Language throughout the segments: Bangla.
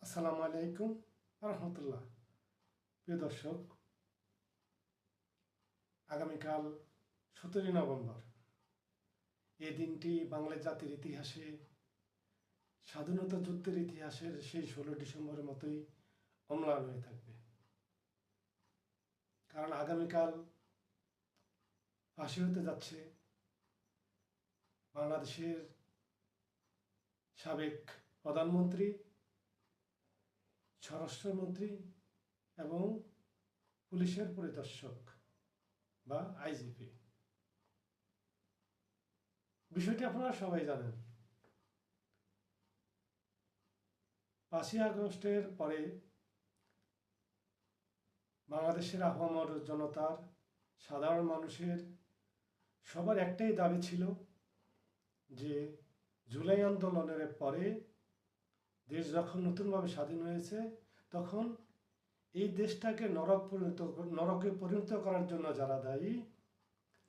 আসসালামু আলাইকুম রহমতুল্লাহ। প্রিয় দর্শক, আগামীকাল 17ই নভেম্বর এই দিনটি বাংলা জাতির ইতিহাসে, স্বাধীনতা যুদ্ধের ইতিহাসের সেই 16 ডিসেম্বরের মতোই অম্লান হয়ে থাকবে। কারণ আগামীকাল ফাঁসি হতে যাচ্ছে বাংলাদেশের সাবেক প্রধানমন্ত্রী, স্বরাষ্ট্রমন্ত্রী এবং পুলিশের পরিদর্শক বা আইজিপি। বিষয়টি আপনারা সবাই জানেন। 5ই আগস্টের পরে বাংলাদেশের আপামর জনতার, সাধারণ মানুষের সবার একটাই দাবি ছিল যে জুলাই আন্দোলনের পরে দেশ যখন নতুনভাবে স্বাধীন হয়েছে, তখন এই দেশটাকে নরকে পরিণত করার জন্য যারা দায়ী,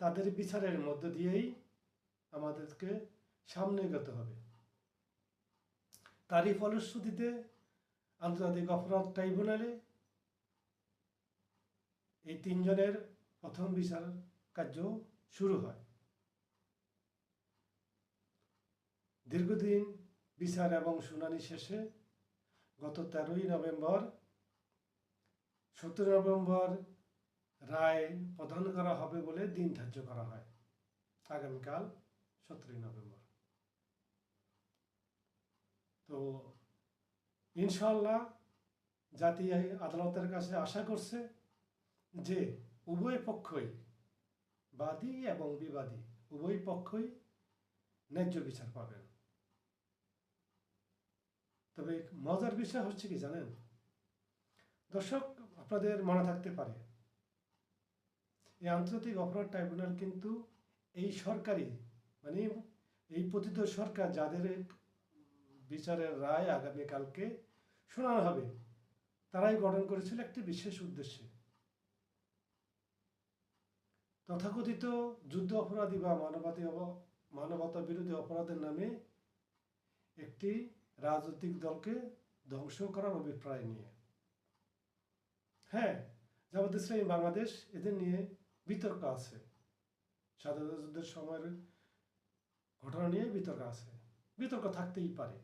তাদের বিচারের মধ্য দিয়েই আমাদেরকে সামনে এগোতে হবে। তারই ফলশ্রুতিতে আন্তর্জাতিক অপরাধ ট্রাইব্যুনালে এই 3 জনের প্রথম বিচার কার্য শুরু হয়। দীর্ঘদিন বিচার এবং শুনানি শেষে গত 13ই নভেম্বর 17 নভেম্বর রায় প্রদান করা হবে বলে দিন ধার্য করা হয়, আগামীকাল 17ই নভেম্বর। তো ইনশাআল্লাহ জাতীয় আদালতের কাছে আশা করছে যে উভয় পক্ষই, বাদী এবং বিবাদী উভয় পক্ষই ন্যায্য বিচার পাবেন। তবে মজার বিষয় হচ্ছে কি জানেন দর্শক, আপনাদের মনে থাকতে পারে এই আন্তর্জাতিক অপরাধ ট্রাইব্যুনাল কিন্তু এই সরকারি, মানে এই পতিত সরকার যাদের বিচারের রায় আগামীকালকে শোনানো হবে, তারাই গঠন করেছিল একটি বিশেষ উদ্দেশ্যে। তথাকথিত যুদ্ধ অপরাধী বা মানবতা বিরোধী অপরাধের নামে একটি রাজনৈতিক দলকে ধ্বংস করার অভিপ্রায় নিয়ে। হ্যাঁ, জামাত ইসলামী বাংলাদেশ এদের নিয়ে বিতর্ক আছে, স্বাধীনতা যুদ্ধের সময়ের ঘটনা নিয়ে বিতর্ক আছে, বিতর্ক থাকতেই পারে,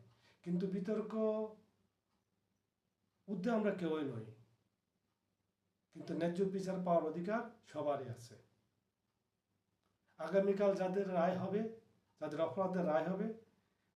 কিন্তু বিতর্ক ঊর্ধ্বে আমরা কেউই নই। কিন্তু ন্যায্য বিচার পাওয়ার অধিকার সবারই আছে। আগামীকাল যাদের রায় হবে, যাদের অপরাধের রায় হবে,